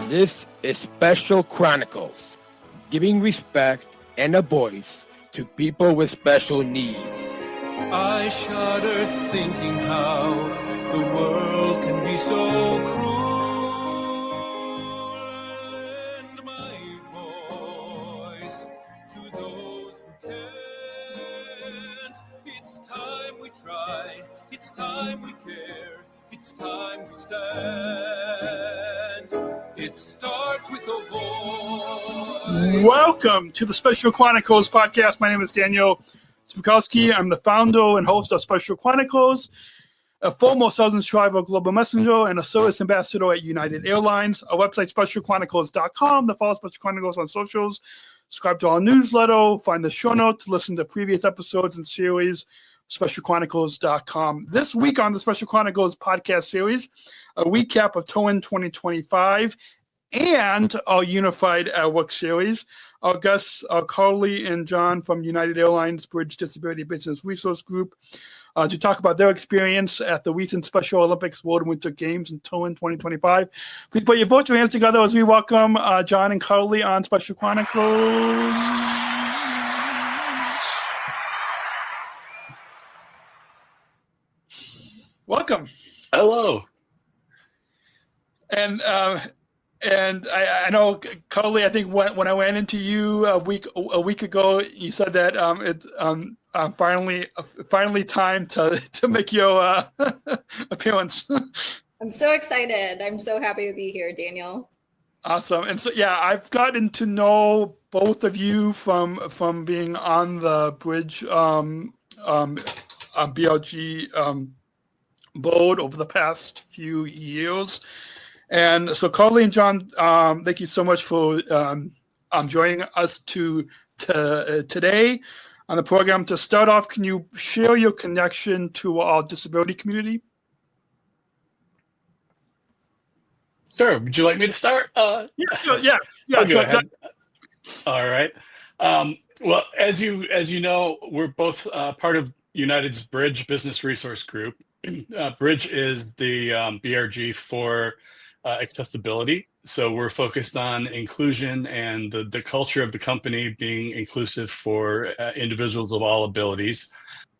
This is Special Chronicles, giving respect and a voice to people with special needs. I shudder thinking how the world can be so cruel. Lend my voice to those who can't. It's time we tried, it's time we cared, it's time we stand. It starts with a voice. Welcome to the Special Chronicles podcast. My name is Daniel Smrokowski. I'm the founder and host of Special Chronicles, a former Southern Shriver Global Messenger and a service ambassador at United Airlines. Our website, specialchronicles.com. To follow Special Chronicles on socials, subscribe to our newsletter, find the show notes, listen to previous episodes and series, specialchronicles.com. This week on the Special Chronicles podcast series, a recap of Turin 2025 and our Unified Work series. Our guests are Carly and John from United Airlines Bridge Disability Business Resource Group to talk about their experience at the recent Special Olympics World and Winter Games in Turin 2025. Please put your votes, your hands together as we welcome John and Carly on Special Chronicles. Welcome. Hello. And I know, Carly, I think when I ran into you a week ago, you said that it's finally time to make your appearance. I'm so excited. I'm so happy to be here, Daniel. Awesome. And so, yeah, I've gotten to know both of you from being on the Bridge BRG board over the past few years. And so, Carly and John, thank you so much for joining us today on the program. To start off, can you share your connection to our disability community? Sir, would you like me to start? Yeah. Go ahead. All right. Well, as you know, we're both part of United's Bridge Business Resource Group. Bridge is the BRG for accessibility. So we're focused on inclusion and the culture of the company being inclusive for individuals of all abilities.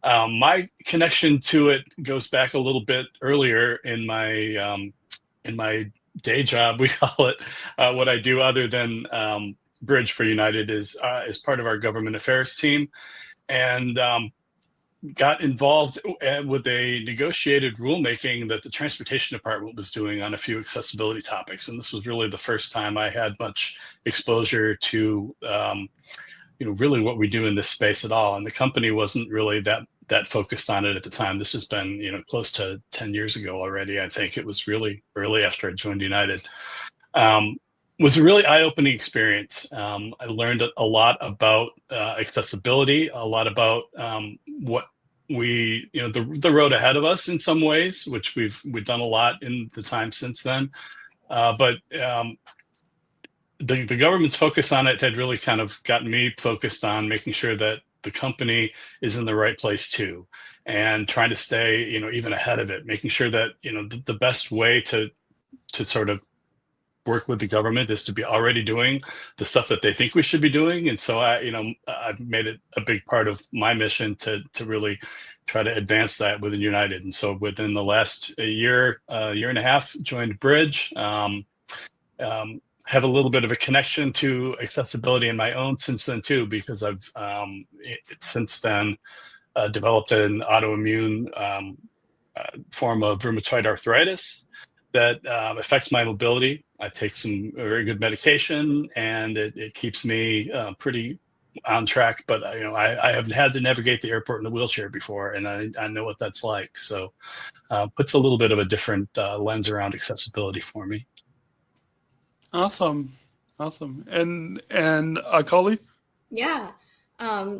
My connection to it goes back a little bit earlier in my day job, we call it. What I do other than Bridge for United is part of our government affairs team, and got involved with a negotiated rulemaking that the transportation department was doing on a few accessibility topics. And this was really the first time I had much exposure to, really what we do in this space at all. And the company wasn't really that focused on it at the time. This has been, close to 10 years ago already. I think it was really early after I joined United. Was a really eye-opening experience. I learned a lot about accessibility, a lot about what we, the road ahead of us in some ways, which we've done a lot in the time since then. But the government's focus on it had really kind of gotten me focused on making sure that the company is in the right place too, and trying to stay, even ahead of it, making sure that, the best way to sort of work with the government is to be already doing the stuff that they think we should be doing. And so I've made it a big part of my mission to really try to advance that within United. And so within the last year and a half, joined Bridge, have a little bit of a connection to accessibility in my own since then too, because I've since then developed an autoimmune form of rheumatoid arthritis that affects my mobility. I take some very good medication, and it keeps me pretty on track. But I haven't had to navigate the airport in a wheelchair before, and I know what that's like. So puts a little bit of a different lens around accessibility for me. Awesome. And Carly? Yeah.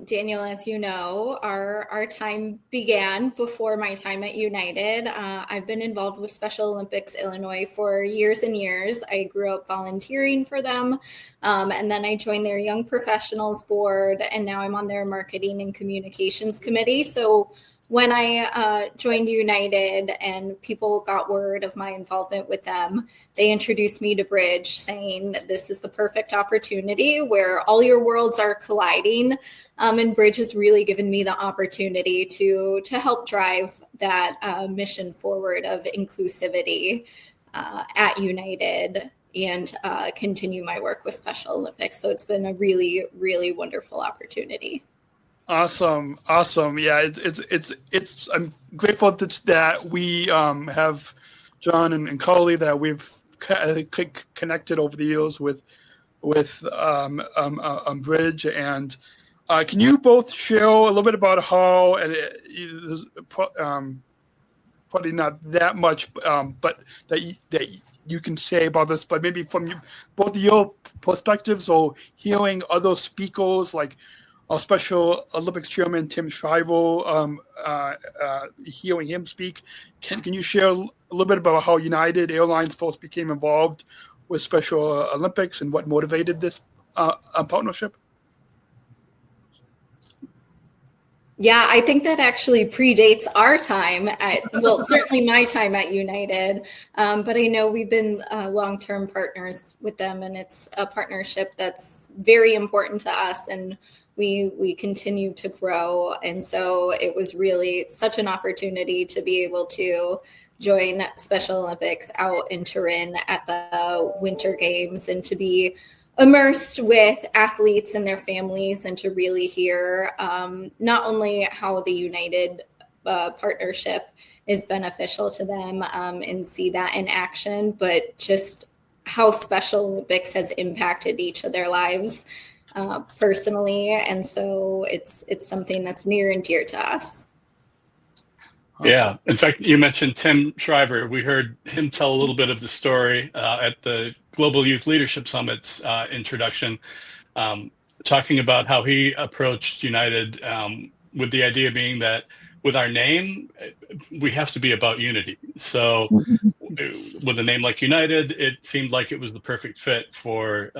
Daniel, as you know, our time began before my time at United. I've been involved with Special Olympics Illinois for years and years. I grew up volunteering for them, and then I joined their Young Professionals Board, and now I'm on their Marketing and Communications Committee. So when I joined United and people got word of my involvement with them, they introduced me to Bridge, saying this is the perfect opportunity where all your worlds are colliding. And Bridge has really given me the opportunity to help drive that mission forward of inclusivity at United and continue my work with Special Olympics. So it's been a really, really wonderful opportunity. Awesome. Yeah, it's. I'm grateful that we have John and Carly, that we've connected over the years with Bridge. And can you both share a little bit about how, probably not that much, but that you can say about this, but maybe from both your perspectives, or hearing other speakers like our Special Olympics chairman, Tim Shriver, hearing him speak. Can you share a little bit about how United Airlines first became involved with Special Olympics and what motivated this partnership? Yeah, I think that actually predates our time certainly my time at United. But I know we've been long-term partners with them, and it's a partnership that's very important to us, and we continue to grow. And so it was really such an opportunity to be able to join Special Olympics out in Turin at the Winter Games, and to be immersed with athletes and their families, and to really hear not only how the United partnership is beneficial to them and see that in action, but just how Special Olympics has impacted each of their lives personally. And so it's something that's near and dear to us. Yeah. In fact, you mentioned Tim Shriver. We heard him tell a little bit of the story at the Global Youth Leadership Summit's introduction, talking about how he approached United with the idea being that with our name, we have to be about unity. So with a name like United, it seemed like it was the perfect fit for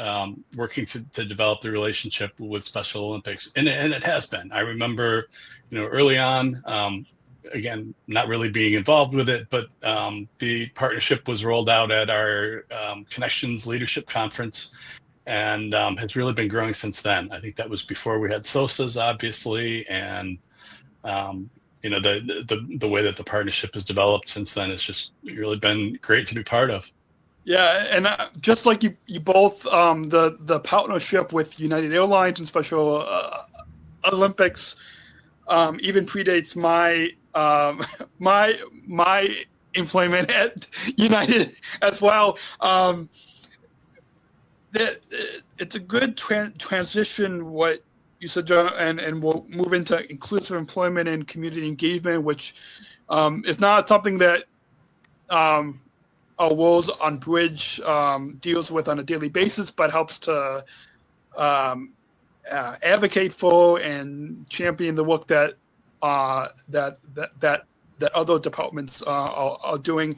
working to develop the relationship with Special Olympics. And it has been. I remember, early on, again, not really being involved with it, but the partnership was rolled out at our Connections Leadership Conference, and has really been growing since then. I think that was before we had SOSAs, obviously, and the way that the partnership has developed since then has just really been great to be part of. Yeah, and just like you both, the partnership with United Airlines and Special Olympics even predates my employment at United as well. It's a good transition, what you said, John, and we'll move into inclusive employment and community engagement, which is not something that our Worlds on Bridge deals with on a daily basis, but helps to advocate for and champion the work that other departments are doing.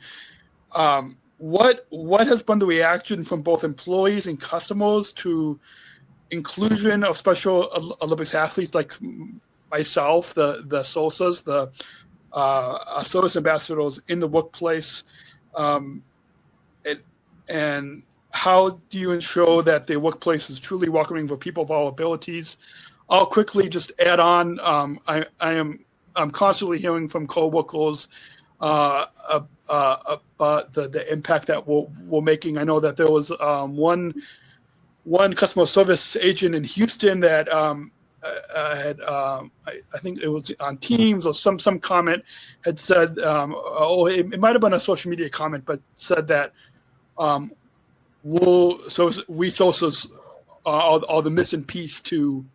What has been the reaction from both employees and customers to inclusion of Special Olympics athletes like myself, the SOSAs, the service ambassadors in the workplace, and how do you ensure that the workplace is truly welcoming for people of all abilities? I'll quickly just add on. I'm constantly hearing from coworkers about the impact that we're making. I know that there was one customer service agent in Houston that had I think it was on Teams or some comment had said, it might have been a social media comment, but said that we SOSAs are the missing piece to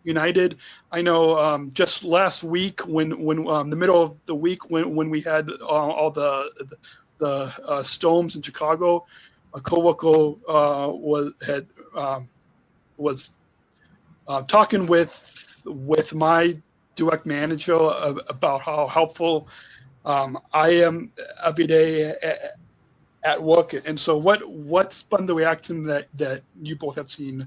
United. I know just last week when the middle of the week when we had all the storms in Chicago, a coworker was talking with my direct manager about how helpful I am every day at work. And so what's been the reaction that you both have seen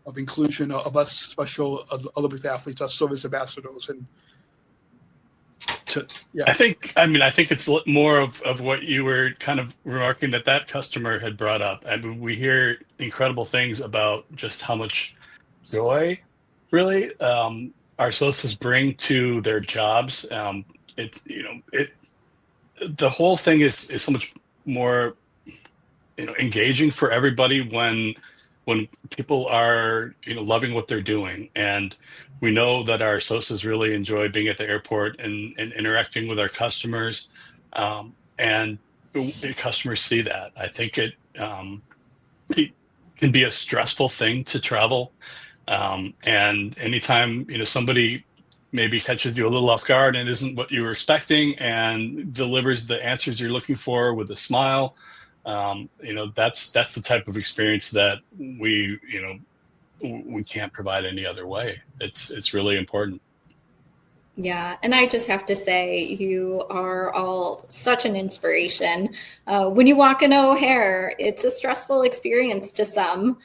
of inclusion of us Special Olympics athletes, us service ambassadors? And I think it's more of what you were kind of remarking that customer had brought up. I mean, we hear incredible things about just how much joy, really, our associates bring to their jobs. The whole thing is so much more, engaging for everybody when people are, loving what they're doing. And we know that our associates really enjoy being at the airport and interacting with our customers. And customers see that. I think it can be a stressful thing to travel. And anytime, somebody maybe catches you a little off guard and isn't what you were expecting and delivers the answers you're looking for with a smile, that's the type of experience that we can't provide any other way. It's really important. Yeah, and I just have to say, you are all such an inspiration. When you walk in O'Hare, it's a stressful experience to some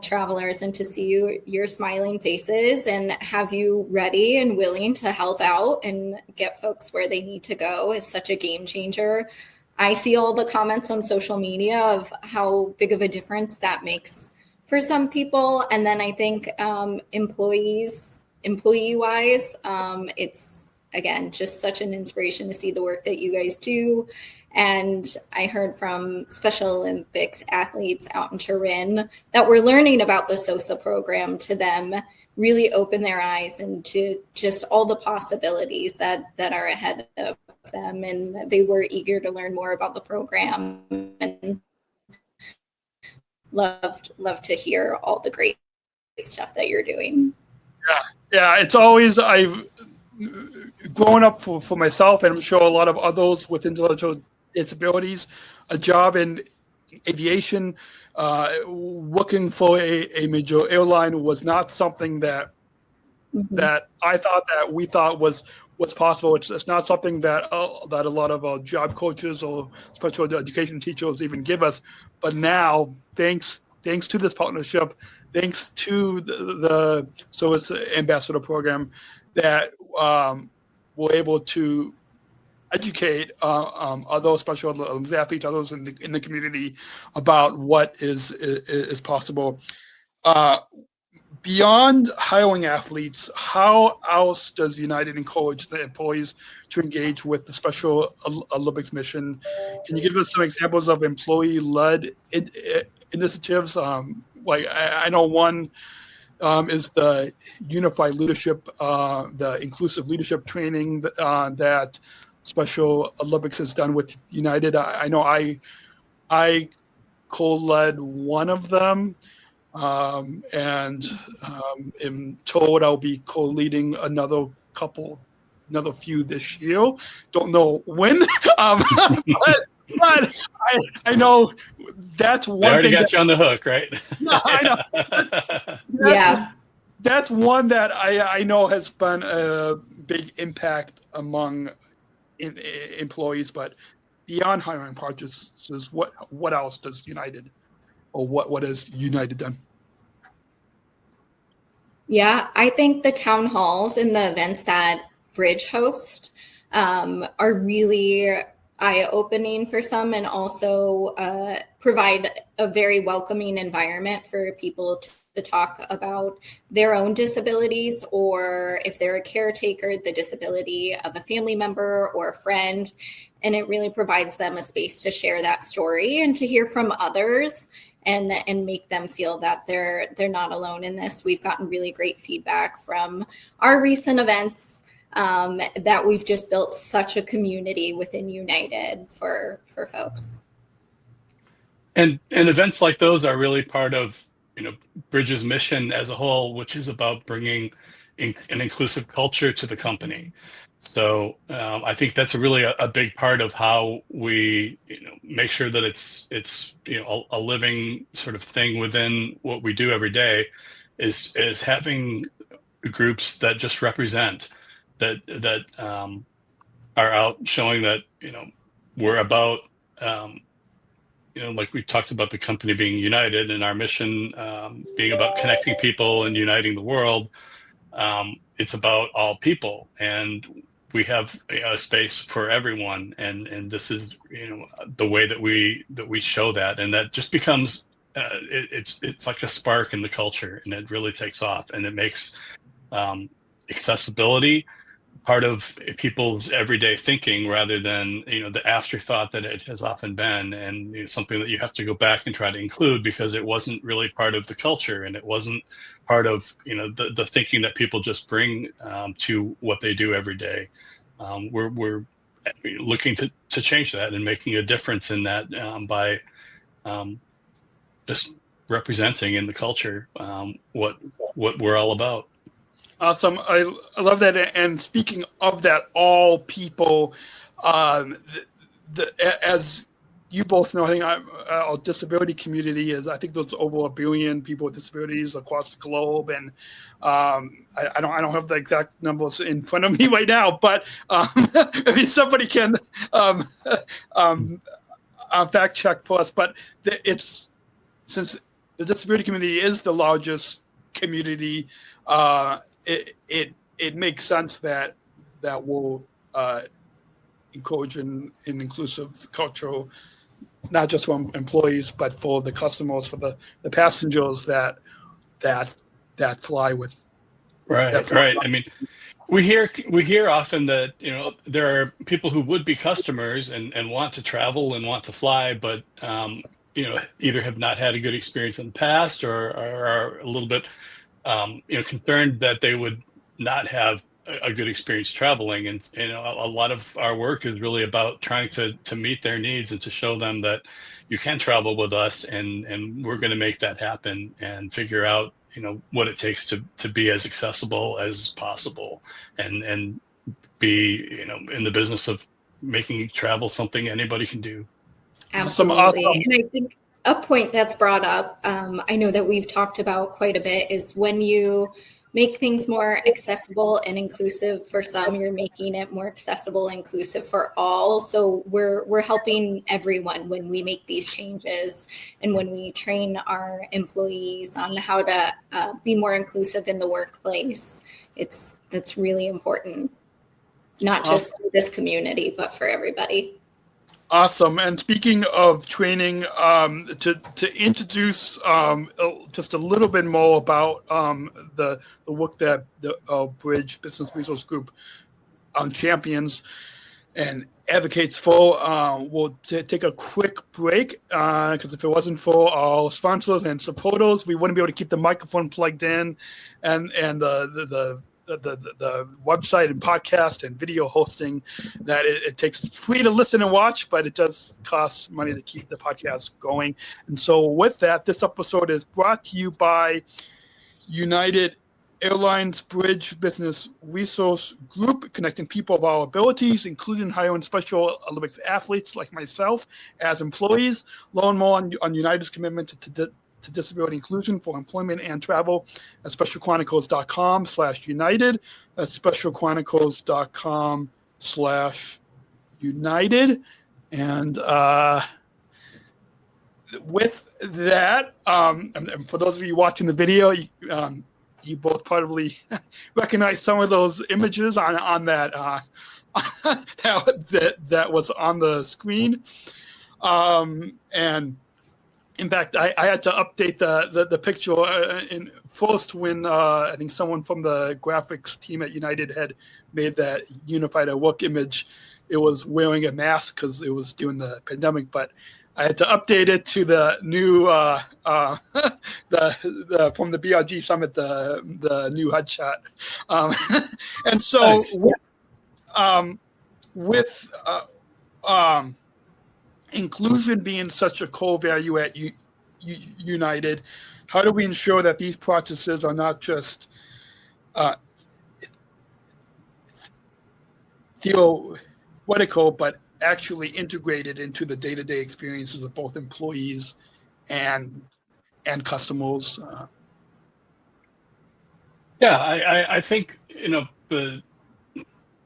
travelers, and to see your smiling faces and have you ready and willing to help out and get folks where they need to go is such a game changer. I see all the comments on social media of how big of a difference that makes for some people. And then I think employee-wise, it's, again, just such an inspiration to see the work that you guys do. And I heard from Special Olympics athletes out in Turin that were learning about the SOSA program to them really open their eyes into just all the possibilities that are ahead of them. And they were eager to learn more about the program and love to hear all the great stuff that you're doing. Yeah. It's always, I've grown up for myself, and I'm sure a lot of others with intellectual disabilities, a job in aviation, working for a major airline was not something that I thought that we thought was possible. It's not something that a lot of job coaches or special education teachers even give us. But now, thanks to this partnership, thanks to the Service Ambassador program, that we're able to educate other special Olympics athletes, others in the community about what is possible. Beyond hiring athletes, how else does United encourage the employees to engage with the Special Olympics mission? Can you give us some examples of employee-led initiatives? Like I know one is the unified leadership, the inclusive leadership training that Special Olympics has done with United. I know I co-led one of them, and am told I'll be co-leading another few this year. Don't know when, but I know that's one. I already got you on the hook, right? No, I know. That's one that I know has been a big impact among employees. But beyond hiring practices, what else does United, or what has United done? Yeah, I think the town halls and the events that Bridge host are really eye-opening for some, and also provide a very welcoming environment for people to talk about their own disabilities, or if they're a caretaker, the disability of a family member or a friend. And it really provides them a space to share that story and to hear from others, and make them feel that they're not alone in this. We've gotten really great feedback from our recent events, that we've just built such a community within United for folks. And events like those are really part of Bridge's mission as a whole, which is about bringing an inclusive culture to the company. So I think that's really a big part of how we make sure that it's a living sort of thing within what we do every day, is having groups that just represent, that are out showing that we're about like we talked about the company being united, and our mission being about connecting people and uniting the world. It's about all people, and we have a space for everyone, and this is the way that we show that, and that just becomes it's like a spark in the culture, and it really takes off, and it makes accessibility part of people's everyday thinking rather than the afterthought that it has often been, and something that you have to go back and try to include because it wasn't really part of the culture, and it wasn't part of the thinking that people just bring to what they do every day. We're looking to change that and making a difference in that by just representing in the culture what we're all about. Awesome. I love that. And speaking of that, all people, as you both know, I think our disability community I think there's over 1 billion people with disabilities across the globe. And I don't have the exact numbers in front of me right now, but I mean, somebody can fact check for us. But since the disability community is the largest community, it makes sense that will encourage an inclusive culture, not just for employees, but for the customers, for the passengers that fly with. Right. I mean, we hear often that there are people who would be customers and want to travel and want to fly, but either have not had a good experience in the past or are a little bit concerned that they would not have a good experience traveling. And a lot of our work is really about trying to meet their needs and to show them that you can travel with us, and we're going to make that happen and figure out what it takes to be as accessible as possible and be in the business of making travel something anybody can do. Absolutely. Awesome. And I think a point that's brought up, I know that we've talked about quite a bit, is when you make things more accessible and inclusive for some, you're making it more accessible and inclusive for all. So we're helping everyone when we make these changes and when we train our employees on how to be more inclusive in the workplace. That's really important, not just for this community, but for everybody. Awesome. And speaking of training, to introduce just a little bit more about the work that the Bridge Business Resource Group champions and advocates for, we'll take a quick break because if it wasn't for our sponsors and supporters, we wouldn't be able to keep the microphone plugged in and the website and podcast and video hosting that it takes. It's free to listen and watch, but it does cost money to keep the podcast going. And so with that, this episode is brought to you by United Airlines Bridge Business Resource Group, connecting people of all abilities, including hiring Special Olympics athletes like myself as employees. Learn more on United's commitment to disability inclusion for employment and travel at specialchronicles.com/united. That's specialchronicles.com/united. And with that, and for those of you watching the video, you both probably recognize some of those images on that that was on the screen. And in fact, I had to update the picture in first when I think someone from the graphics team at United had made that unified at work image. It was wearing a mask because it was during the pandemic, but I had to update it to the new the from the BRG summit, the new headshot. And so with inclusion being such a core value at United, how do we ensure that these practices are not just theoretical, but actually integrated into the day-to-day experiences of both employees and customers? I think the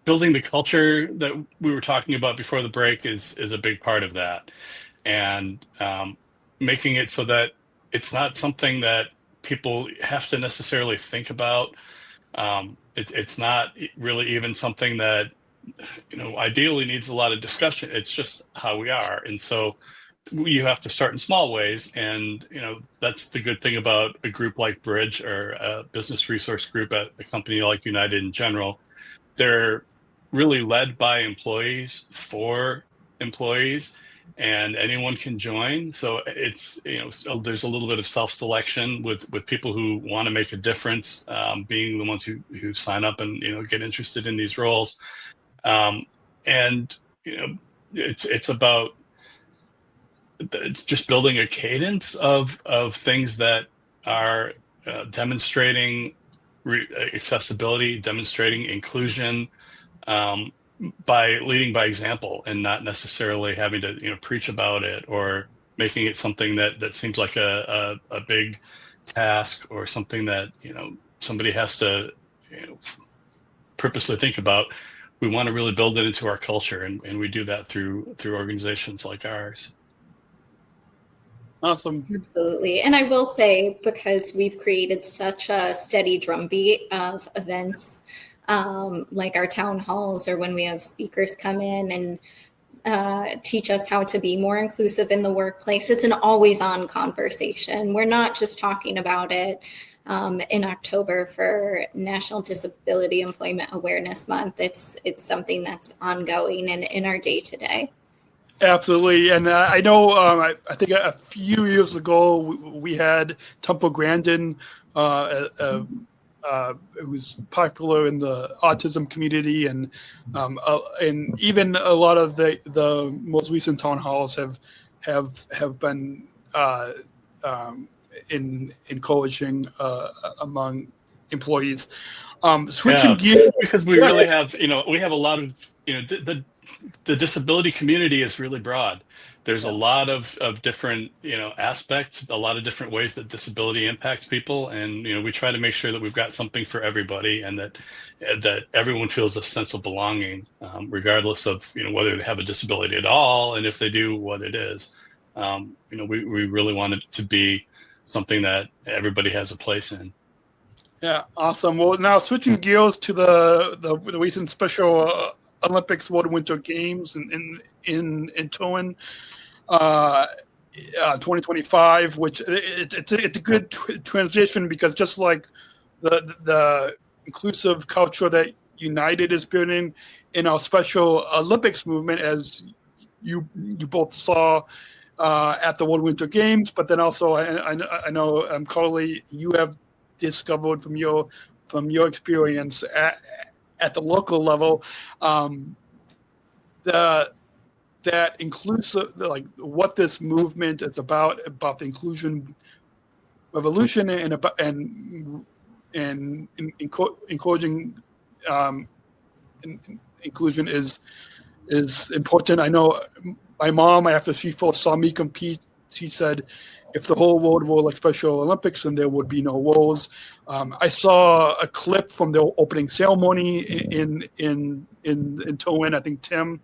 building the culture that we were talking about before the break is a big part of that, and making it so that it's not something that people have to necessarily think about. It's not really even something that ideally needs a lot of discussion. It's just how we are. And so you have to start in small ways. And, that's the good thing about a group like Bridge or a business resource group at a company like United in general. They're really led by employees for employees, and anyone can join. So it's, there's a little bit of self-selection with people who want to make a difference, being the ones who sign up and, get interested in these roles. It's about just building a cadence of things that are demonstrating accessibility, demonstrating inclusion, by leading by example, and not necessarily having to preach about it or making it something that seems like a big task or something that somebody has to purposely think about. We want to really build it into our culture, and we do that through organizations like ours. Awesome. Absolutely. And I will say, because we've created such a steady drumbeat of events, like our town halls, or when we have speakers come in and teach us how to be more inclusive in the workplace, it's an always on conversation. We're not just talking about it in October for National Disability Employment Awareness Month. It's something that's ongoing and in our day to day. Absolutely. And I know, I think a few years ago, we had Temple Grandin, who's popular in the autism community, and even a lot of the most recent town halls have been in encouraging among employees. Switching gears, because we really have we have a lot of the disability community is really broad. There's a lot of different aspects, a lot of different ways that disability impacts people, and we try to make sure that we've got something for everybody, and that everyone feels a sense of belonging, regardless of whether they have a disability at all, and if they do, what it is. We really want it to be something that everybody has a place in. Yeah, awesome. Well, now switching gears to the recent Special Olympics World Winter Games in Turin, 2025, which it's a good transition, because just like the inclusive culture that United is building in our Special Olympics movement, as you both saw at the World Winter Games, but then also I know Carly, you have discovered from your experience at the local level, that inclusive, like what this movement is about the inclusion revolution, and encouraging inclusion is important. I know my mom, after she first saw me compete, she said, if the whole world were like Special Olympics, then there would be no wars. I saw a clip from the opening ceremony in Turin. I think Tim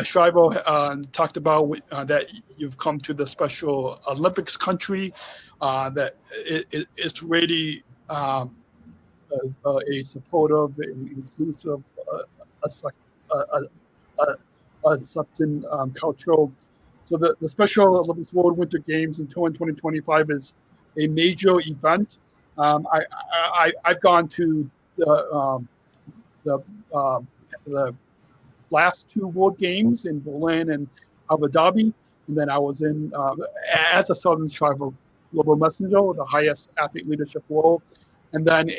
Shriver talked about that you've come to the Special Olympics country, that it's really a supportive and inclusive, accepting cultural. So the Special Olympics World Winter Games in Turin 2025 is a major event. I've gone to the last two World Games in Berlin and Abu Dhabi, and then I was in as a Southern Tribal Global Messenger, the highest athlete leadership role. And then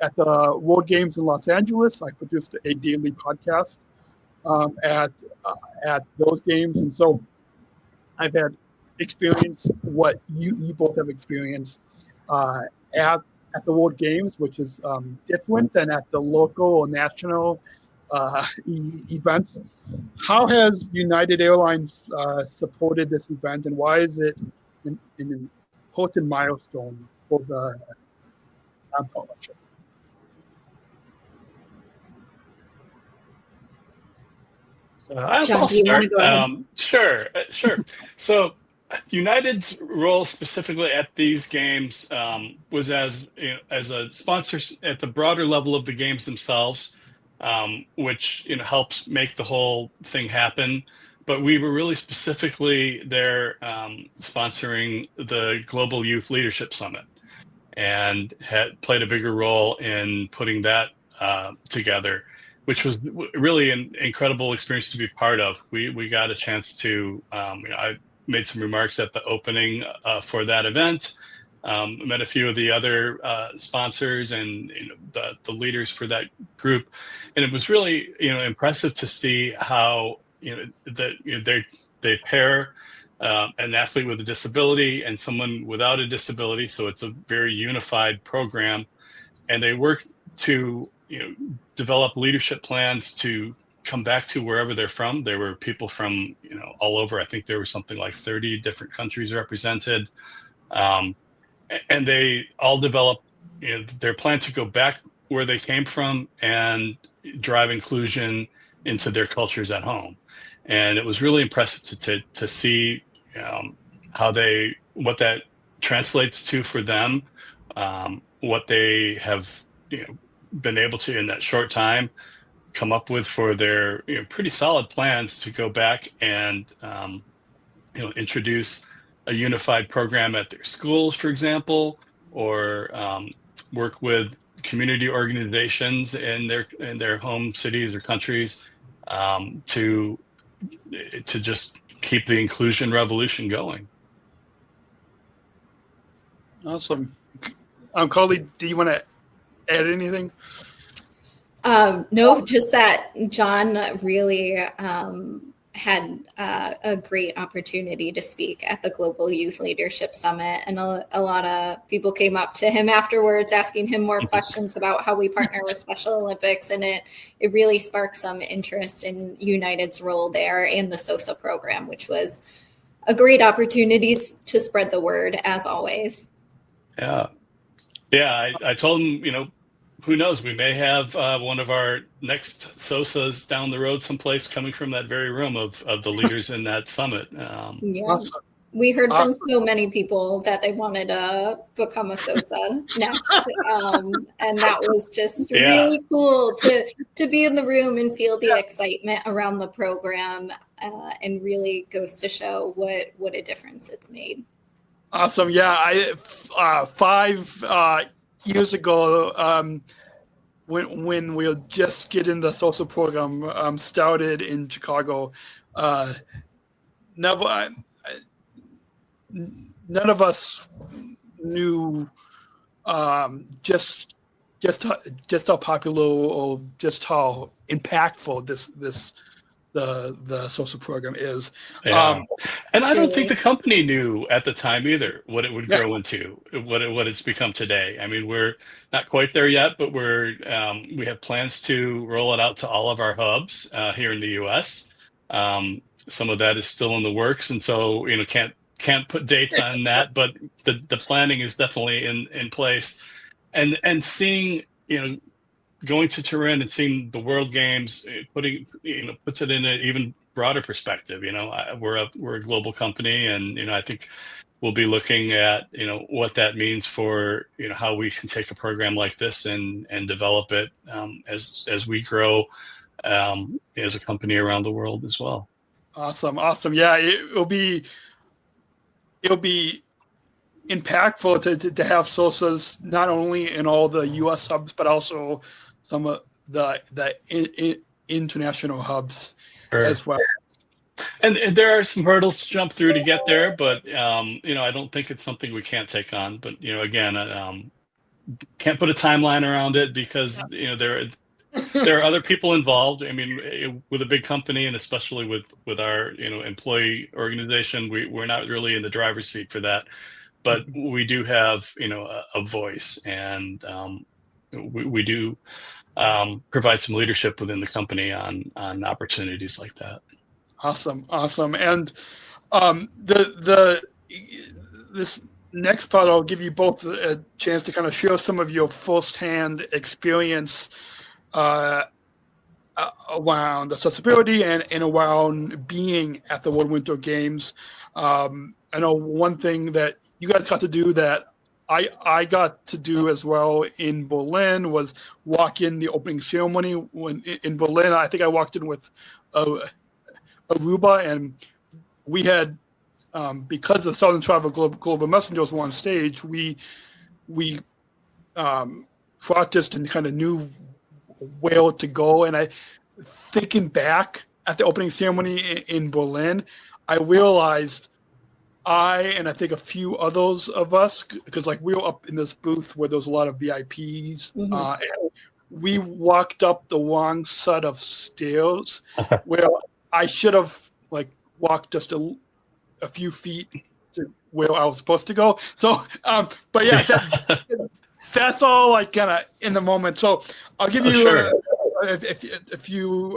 at the World Games in Los Angeles, I produced a daily podcast at those games, and so I've had experience what you both have experienced at the World Games, which is different than at the local or national events. How has United Airlines supported this event, and why is it an important milestone for the partnership? I'll start. Sure. So United's role specifically at these games was as a sponsor at the broader level of the games themselves. which helps make the whole thing happen. But we were really specifically there sponsoring the Global Youth Leadership Summit, and had played a bigger role in putting that together, which was really an incredible experience to be part of. We got a chance to, I made some remarks at the opening for that event, met a few of the other sponsors and the leaders for that group. And it was really, impressive to see how, they pair an athlete with a disability and someone without a disability. So it's a very unified program, and they work to, develop leadership plans to come back to wherever they're from. There were people from, all over. I think there were something like 30 different countries represented. And they all developed, their plan to go back where they came from and drive inclusion into their cultures at home. And it was really impressive to see what that translates to for them, what they have, been able to in that short time come up with for their pretty solid plans to go back and introduce a unified program at their schools, for example, or work with community organizations in their home cities or countries to just keep the inclusion revolution going. Awesome. Carly, do you want to add anything? No, just that John really had a great opportunity to speak at the Global Youth Leadership Summit, and a lot of people came up to him afterwards asking him more questions about how we partner with Special Olympics, and it really sparked some interest in United's role there and the SOSA program, which was a great opportunity to spread the word, as always. Yeah, I told him, who knows, we may have one of our next SOSAs down the road someplace coming from that very room of the leaders in that summit. Yeah, awesome. We heard from so many people that they wanted to become a SOSA next. And that was just really cool to be in the room and feel the excitement around the program, and really goes to show what a difference it's made. Awesome. Yeah, 5 years ago, when we were just getting the SOSA program started in Chicago, none of us knew just how popular or just how impactful the SOSA program is. Yeah. And I don't think the company knew at the time either what it would grow into, what it's become today. I mean, we're not quite there yet, but we have plans to roll it out to all of our hubs here in the U.S. Some of that is still in the works, and so can't put dates on that, but the planning is definitely in place. And seeing going to Turin and seeing the World Games, puts it in an even broader perspective. We're a global company, and I think we'll be looking at what that means for how we can take a program like this and develop it as we grow as a company around the world as well. Awesome. Yeah, it'll be impactful to have SOSAs not only in all the U.S. hubs, but also some of the international hubs as well. And there are some hurdles to jump through to get there, but I don't think it's something we can't take on. But again, can't put a timeline around it because there are other people involved. I mean, with a big company, and especially with our employee organization, we're not really in the driver's seat for that. But we do have a voice, and we do provide some leadership within the company on opportunities like that. Awesome. And this next part, I'll give you both a chance to kind of share some of your firsthand experience around accessibility and around being at the World Winter Games. I know one thing that you guys got to do that I got to do as well in Berlin was walk in the opening ceremony. When in Berlin, I think I walked in with Aruba, and we had because the Southern Travel Global Messengers were on stage, we practiced and kind of knew where to go. And thinking back at the opening ceremony in Berlin, I realized I think a few others of us, because like we were up in this booth where there's a lot of VIPs, and we walked up the wrong set of stairs where I should have like walked just a few feet to where I was supposed to go. So, but yeah, that's all like kind of in the moment. So I'll give you a few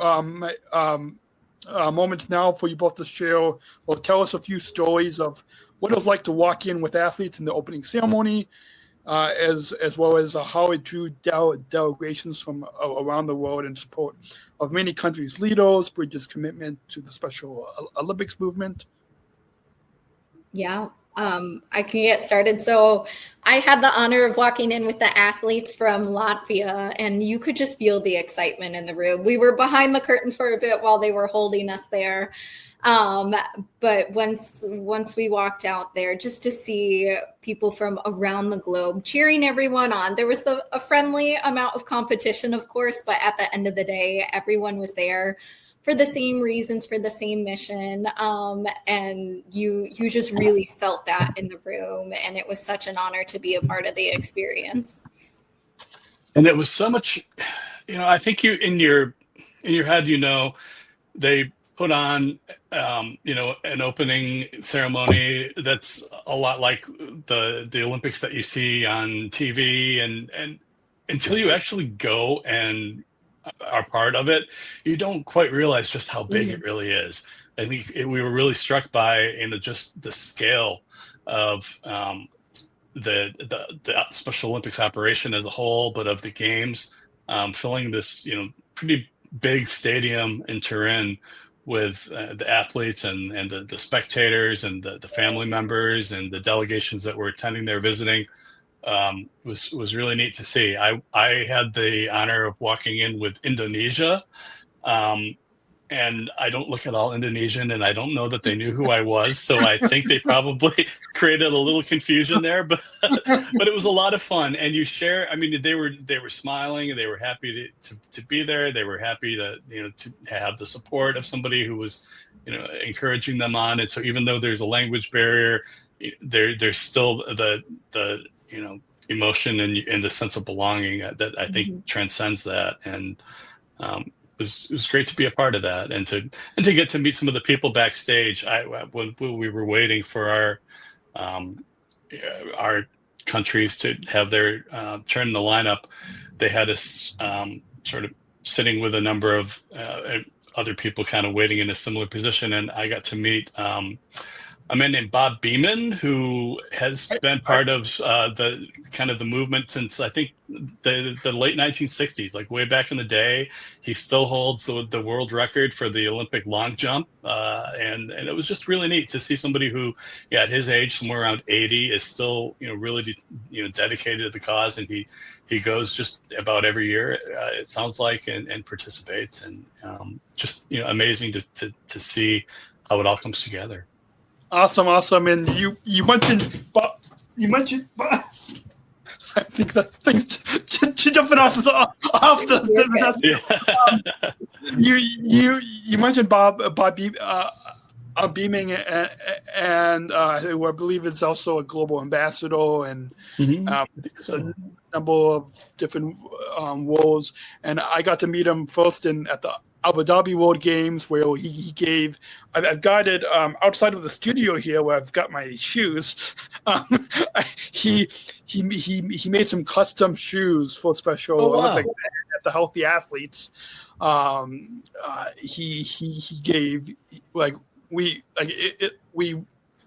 moments now for you both to share or tell us a few stories of what it was like to walk in with athletes in the opening ceremony, as well as how it drew delegations from around the world in support of many countries' leaders, Bridge's commitment to the Special Olympics movement. Yeah, I can get started. So I had the honor of walking in with the athletes from Latvia, and you could just feel the excitement in the room. We were behind the curtain for a bit while they were holding us there. But once we walked out there, just to see people from around the globe cheering everyone on, there was a friendly amount of competition, of course, but at the end of the day, everyone was there for the same reasons, for the same mission. And you just really felt that in the room. And it was such an honor to be a part of the experience. And it was so much, I think you, in your head, they put on, an opening ceremony that's a lot like the Olympics that you see on TV. And until you actually go and are part of it, you don't quite realize just how big it really is. I think we were really struck by just the scale of the Special Olympics operation as a whole, but of the games, filling this pretty big stadium in Turin with the athletes and the spectators and the family members and the delegations that were attending there visiting. Was really neat to see. I had the honor of walking in with Indonesia, and I don't look at all Indonesian, and I don't know that they knew who I was, so I think they probably created a little confusion there. But it was a lot of fun, and you share. I mean, they were smiling, and they were happy to be there. They were happy to have the support of somebody who was encouraging them on. And so even though there's a language barrier, there's still the emotion and the sense of belonging that I think transcends that. And it was great to be a part of that and to get to meet some of the people backstage. When we were waiting for our countries to have their turn in the lineup, they had us sort of sitting with a number of other people kind of waiting in a similar position. And I got to meet a man named Bob Beeman, who has been part of the movement since I think the late 1960s, like way back in the day. He still holds the world record for the Olympic long jump, and it was just really neat to see somebody who, at his age, somewhere around 80, is still really dedicated to the cause, and he goes just about every year, it sounds like, and participates, and just amazing to see how it all comes together. Awesome. And you mentioned Bob. I think that thing's jumping off the. You mentioned Bob Beaming, and who I believe is also a global ambassador, and a number of different roles. And I got to meet him first at the Abu Dhabi World Games, where he gave. I've got it outside of the studio here, where I've got my shoes. He made some custom shoes for Special Olympics at the Healthy Athletes. He gave we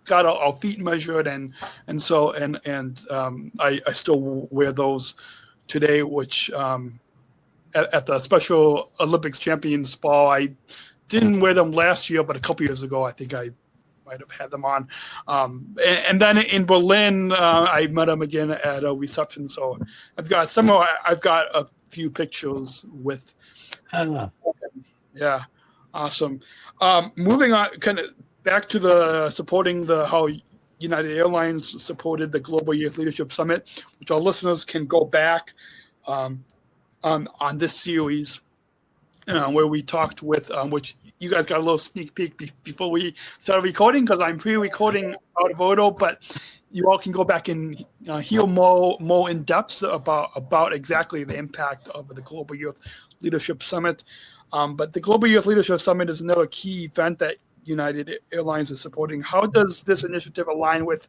got our feet measured, and I still wear those today, which. At the Special Olympics Champions Ball, I didn't wear them last year, but a couple years ago, I think I might have had them on. And then in Berlin, I met him again at a reception. So I've got a few pictures with. Yeah, awesome. Moving on, kind of back to the supporting how United Airlines supported the Global Youth Leadership Summit, which our listeners can go back on this series where we talked with, which you guys got a little sneak peek before we started recording, because I'm pre-recording out of Odo, but you all can go back and hear more in depth about exactly the impact of the Global Youth Leadership Summit. But the Global Youth Leadership Summit is another key event that United Airlines is supporting. How does this initiative align with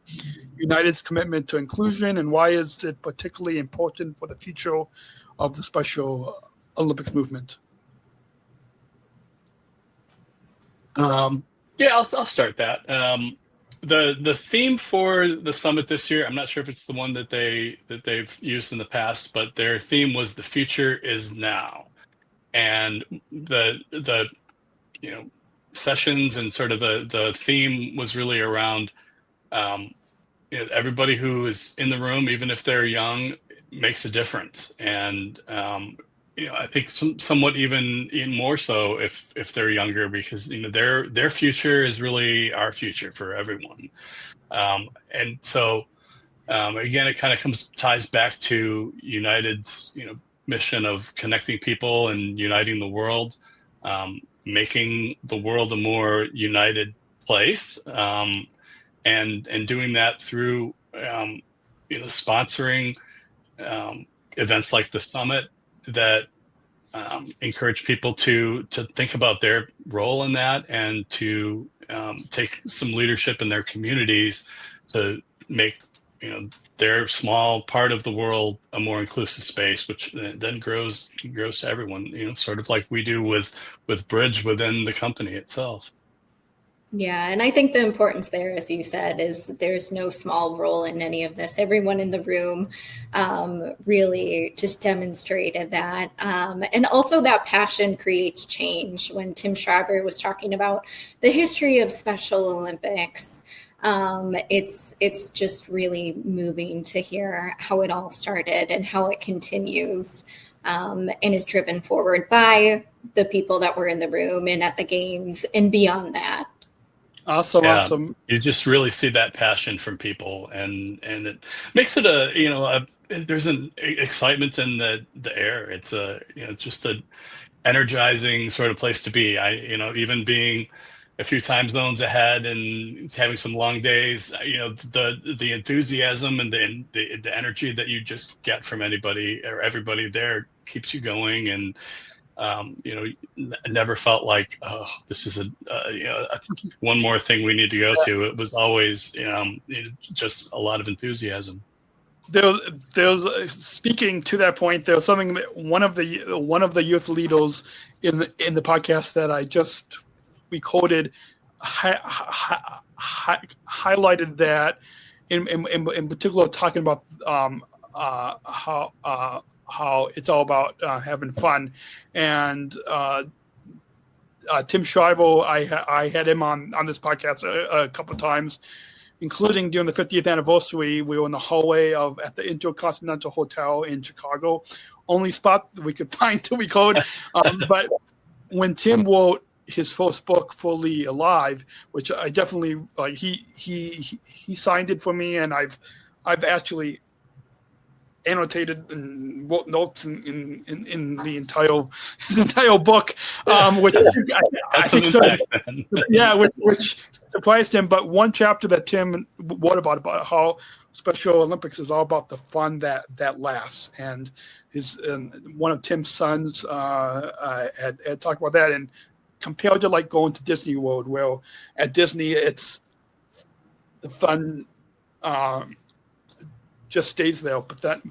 United's commitment to inclusion, and why is it particularly important for the future of the Special Olympics movement? I'll start that. The theme for the summit this year, I'm not sure if it's the one that they've used in the past, but their theme was "The future is now," and the sessions and sort of the theme was really around everybody who is in the room, even if they're young, makes a difference, and I think somewhat even more so if they're younger, because their future is really our future for everyone. And so again, it kind of ties back to United's mission of connecting people and uniting the world, making the world a more united place, and doing that through sponsoring events like the summit that encourage people to think about their role in that, and to take some leadership in their communities to make their small part of the world a more inclusive space, which then grows to everyone. Sort of like we do with Bridge within the company itself. Yeah, and I think the importance there, as you said, is there's no small role in any of this. Everyone in the room really just demonstrated that. And also that passion creates change. When Tim Shriver was talking about the history of Special Olympics, it's just really moving to hear how it all started and how it continues, and is driven forward by the people that were in the room and at the games and beyond that. Awesome. You just really see that passion from people, and it makes it there's an excitement in the air. It's just a energizing sort of place to be. Even being a few time zones ahead and having some long days, the enthusiasm and the energy that you just get from anybody or everybody there keeps you going, and never felt like, oh, this is one more thing we need to go to. It was always, just a lot of enthusiasm. There's speaking to that point, there was something that one of the youth leaders in the podcast that I just recorded highlighted that in particular, talking about how it's all about having fun. And Tim Shriver, I had him on this podcast a couple of times, including during the 50th anniversary. We were in the hallway at the Intercontinental Hotel in Chicago, only spot that we could find to record. But when Tim wrote his first book, Fully Alive, which I definitely like, he signed it for me, and I've actually annotated and wrote notes in the his entire book, which I think so. Yeah, which surprised him. But one chapter that Tim wrote about how Special Olympics is all about the fun that lasts, and one of Tim's sons had talked about that, and compared to like going to Disney World, where at Disney it's the fun just stays there. But that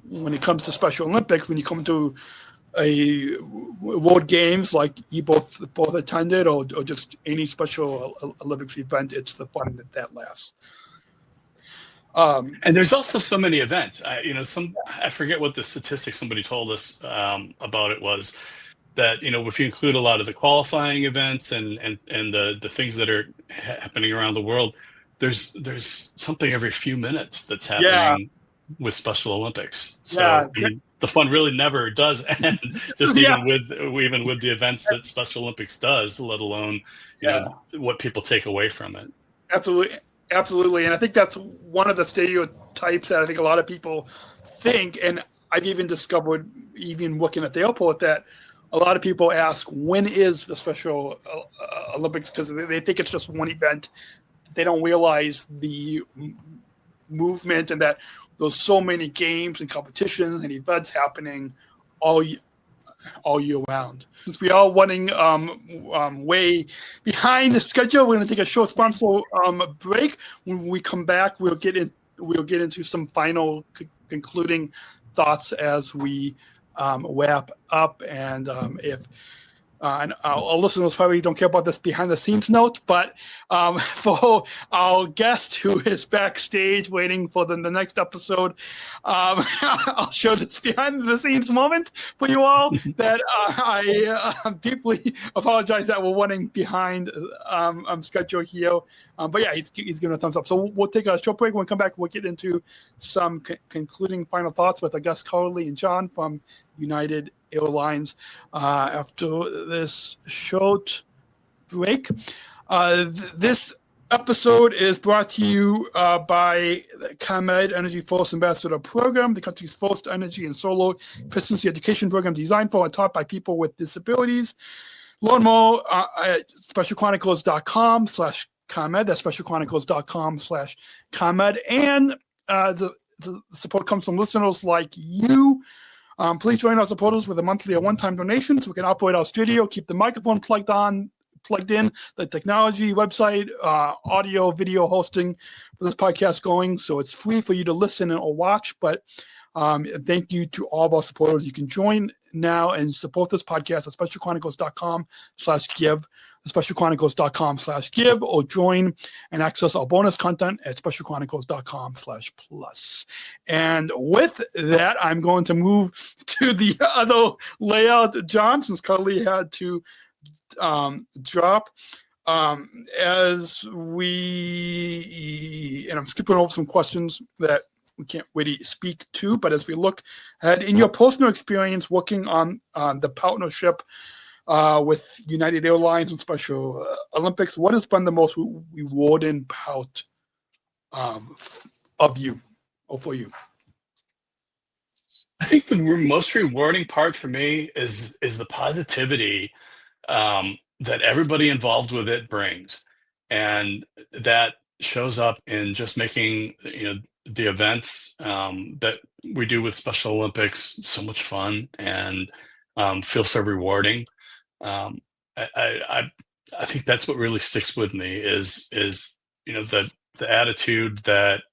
when it comes to Special Olympics, when you come to a World Games like you both attended, or just any Special Olympics event, it's the fun that lasts. And there's also so many events. I forget what the statistic somebody told us about it was. that, if you include a lot of the qualifying events and the things that are happening around the world, there's something every few minutes that's happening with Special Olympics. So I mean, the fun really never does end. Just even with the events that Special Olympics does, let alone what people take away from it. Absolutely, and I think that's one of the stereotypes that I think a lot of people think, and I've even discovered, even looking at the airport, that a lot of people ask, when is the Special Olympics? Because they think it's just one event. They don't realize the movement and that there's so many games and competitions and events happening all year round. Since we are running way behind the schedule, we're going to take a short sponsor break. When we come back, we'll get into some final concluding thoughts as we wrap up. And and our listeners probably don't care about this behind the scenes note, but for our guest who is backstage waiting for the next episode, I'll show this behind the scenes moment for you all that I deeply apologize that we're running behind schedule here. But yeah, he's giving a thumbs up. So we'll take a short break. When we come back, we'll get into some concluding final thoughts with our guests, Carly and John from United Airlines after this short break. This episode is brought to you by the ComEd Energy Force Ambassador Program, the country's first energy and solar efficiency education program designed for and taught by people with disabilities. Learn more at specialchronicles.com/ComEd. That's specialchronicles.com/ComEd. And the support comes from listeners like you. Please join our supporters with a monthly or one-time donation so we can operate our studio, keep the microphone plugged in, the technology, website, audio, video hosting for this podcast going. So it's free for you to listen or watch. But thank you to all of our supporters. You can join now and support this podcast at specialchronicles.com/give. specialchronicles.com/give, or join and access our bonus content at specialchronicles.com/plus. And with that, I'm going to move to the other layout, John, since Carly had to drop. As we, and I'm skipping over some questions that we can't really speak to, but as we look ahead, in your personal experience working on the partnership with United Airlines and Special Olympics, what has been the most rewarding part of you or for you? I think the most rewarding part for me is the positivity that everybody involved with it brings, and that shows up in just making the events that we do with Special Olympics so much fun and feel so rewarding. I think that's what really sticks with me is the attitude that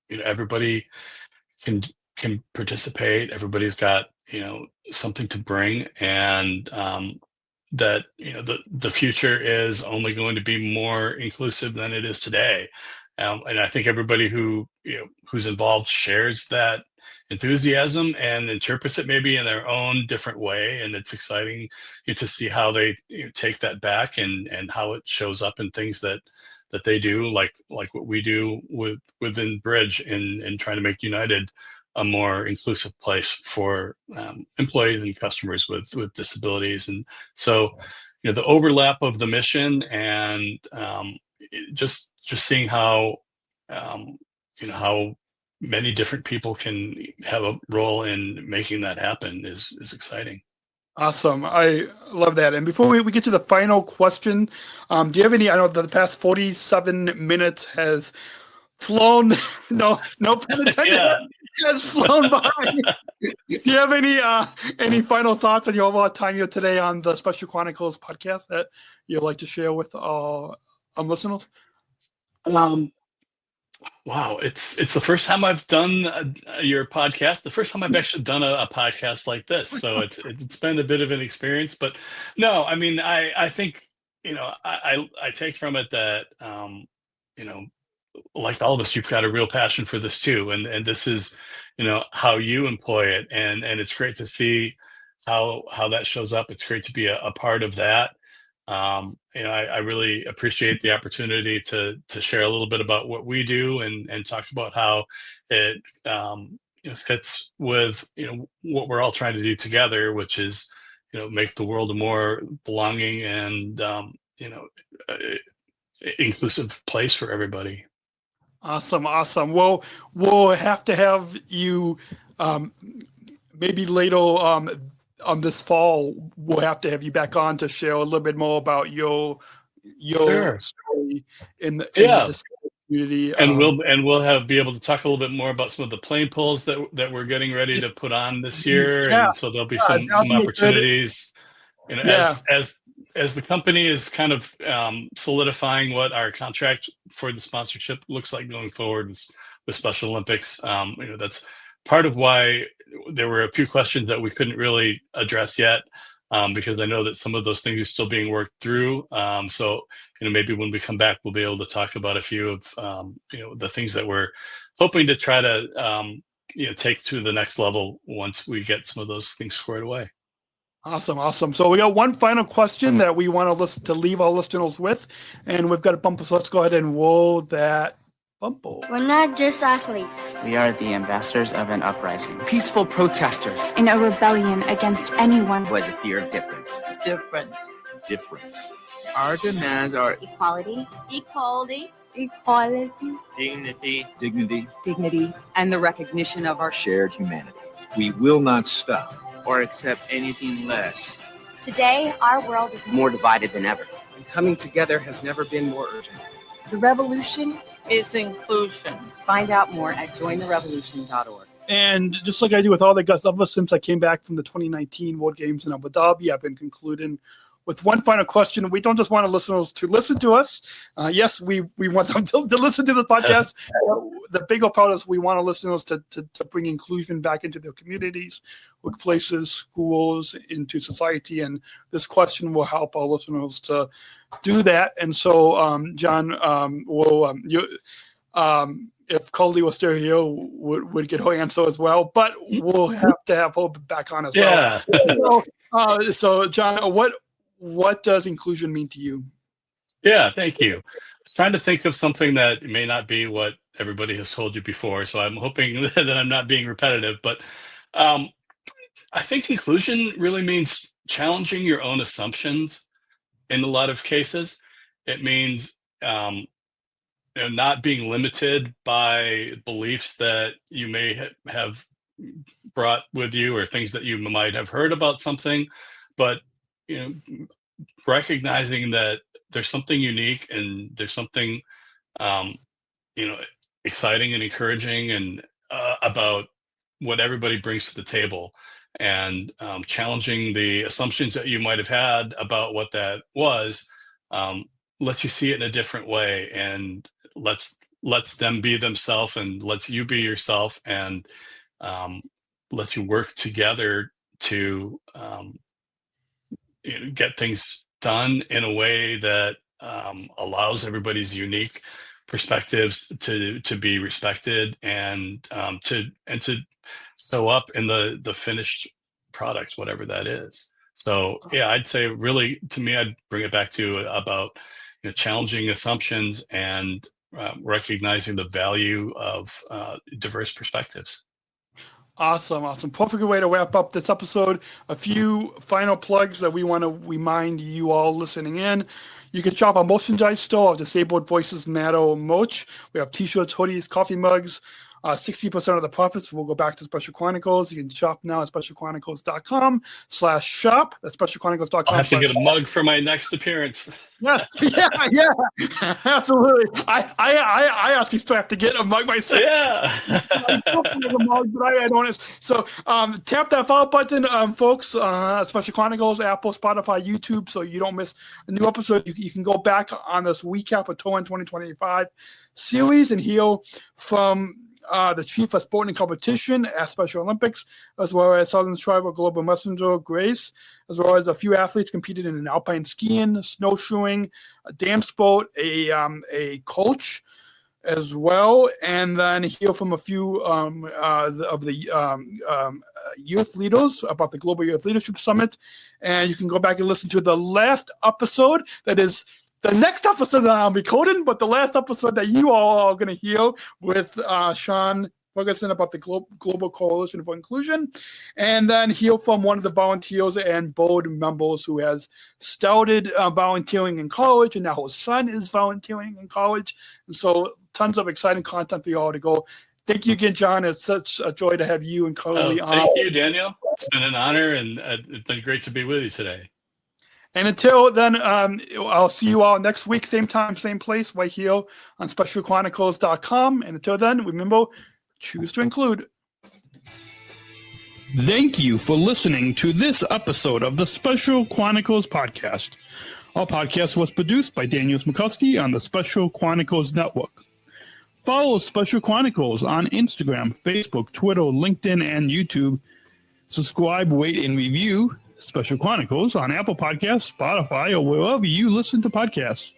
everybody can participate. Everybody's got something to bring, and that the future is only going to be more inclusive than it is today. And I think everybody who's involved shares that enthusiasm and interprets it maybe in their own different way. And it's exciting to see how they take that back and how it shows up in things that they do, like what we do within Bridge in trying to make United a more inclusive place for employees and customers with disabilities. And so, the overlap of the mission and just seeing how how many different people can have a role in making that happen is exciting. Awesome. I love that. And before we get to the final question, do you have any, I know that the past 47 minutes has flown, no pun intended, has flown by. Do you have any final thoughts on your overall time here today on the Special Chronicles podcast that you'd like to share with our listeners? Wow, it's the first time I've done your podcast. The first time I've actually done a podcast like this, so it's been a bit of an experience. But no, I mean, I think I take from it that like all of us, you've got a real passion for this too, and this is how you employ it, and it's great to see how that shows up. It's great to be a part of that. I really appreciate the opportunity to share a little bit about what we do and talk about how it fits with what we're all trying to do together, which is make the world a more belonging and inclusive place for everybody. Awesome. Well, we'll have to have you maybe later on this fall. We'll have to have you back on to share a little bit more about your Sure. story in the disability community. And we'll be able to talk a little bit more about some of the plane pulls that we're getting ready to put on this year. Yeah. And so there'll be some opportunities. As the company is kind of solidifying what our contract for the sponsorship looks like going forward with Special Olympics, that's part of why there were a few questions that we couldn't really address yet, because I know that some of those things are still being worked through. So maybe when we come back, we'll be able to talk about a few of the things that we're hoping to try to take to the next level once we get some of those things squared away. Awesome. So we got one final question that we want to leave our listeners with, and we've got a bumper. So let's go ahead and roll that bumper. We're not just athletes. We are the ambassadors of an uprising. Peaceful protesters. In a rebellion against anyone who has a fear of difference. Difference. Our demands are equality, dignity, and the recognition of our shared humanity. We will not stop or accept anything less. Today, our world is more divided than ever. And coming together has never been more urgent. The revolution is inclusion. Find out more at jointherevolution.org. And just like I do with all the guests, ever since I came back from the 2019 World Games in Abu Dhabi, I've been concluding with one final question. We don't just want our listeners to listen to us. Yes, we want them to listen to the podcast. The bigger part is we want our listeners to bring inclusion back into their communities, workplaces, schools, into society. And this question will help our listeners to do that. And so, John, if Carly was still here, would get her answer as well. But we'll have to have her back on as well. So, John, what does inclusion mean to you? Yeah, thank you. I was trying to think of something that may not be what everybody has told you before, so I'm hoping that I'm not being repetitive. But I think inclusion really means challenging your own assumptions in a lot of cases. It means not being limited by beliefs that you may have brought with you or things that you might have heard about something, but recognizing that there's something unique and there's something exciting and encouraging and about what everybody brings to the table, and challenging the assumptions that you might have had about what that was, lets you see it in a different way, and lets them be themselves and lets you be yourself, and lets you work together to get things done in a way that allows everybody's unique perspectives to be respected and to show up in the finished product, whatever that is. So yeah, I'd say really, to me, I'd bring it back to about challenging assumptions and recognizing the value of diverse perspectives. Awesome. Perfect way to wrap up this episode. A few final plugs that we want to remind you all listening in. You can shop our merchandise store of Disabled Voices Matter merch. We have t-shirts, hoodies, coffee mugs. 60% of the profits will go back to Special Chronicles. You can shop now at specialchronicles.com/shop. That's specialchronicles.com. I'll have to get a mug for my next appearance. Yes. Yeah. Absolutely. I actually still have to get a mug myself. Yeah. I don't. So tap that follow button, folks. Special Chronicles, Apple, Spotify, YouTube, so you don't miss a new episode. You can go back on this Recap of Turin 2025 series and hear from the chief of sport and competition at Special Olympics, as well as Southern Tribal Global Messenger Grace, as well as a few athletes competed in alpine skiing, snowshoeing, a dam sport, a coach, as well, and then hear from a few of the youth leaders about the Global Youth Leadership Summit. And you can go back and listen to the last episode. That is the next episode that I'll be coding, but the last episode that you all are going to hear with Sean Ferguson about the Global Coalition for Inclusion, and then hear from one of the volunteers and board members who has started volunteering in college, and now his son is volunteering in college. And so tons of exciting content for you all to go. Thank you again, John. It's such a joy to have you and Carly on. Thank you, Daniel. It's been an honor, and it's been great to be with you today. And until then, I'll see you all next week, same time, same place, right here on SpecialChronicles.com. And until then, remember, choose to include. Thank you for listening to this episode of the Special Chronicles Podcast. Our podcast was produced by Daniel Smrokowski on the Special Chronicles Network. Follow Special Chronicles on Instagram, Facebook, Twitter, LinkedIn, and YouTube. Subscribe, rate, and review Special Chronicles on Apple Podcasts, Spotify, or wherever you listen to podcasts.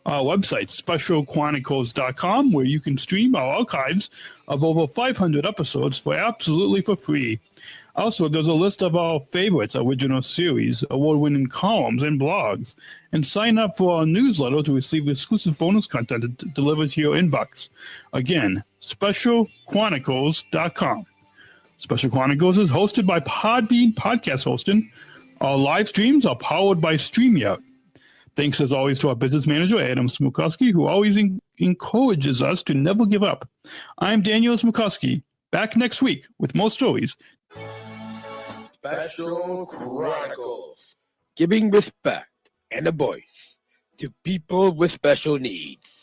Our website, SpecialChronicles.com, where you can stream our archives of over 500 episodes absolutely for free. Also, there's a list of our favorites, original series, award-winning columns, and blogs. And sign up for our newsletter to receive exclusive bonus content delivered to your inbox. Again, SpecialChronicles.com. Special Chronicles is hosted by Podbean Podcast Hosting. Our live streams are powered by StreamYard. Thanks, as always, to our business manager, Adam Smrokowski, who always encourages us to never give up. I'm Daniel Smrokowski, back next week with more stories. Special Chronicles, giving respect and a voice to people with special needs.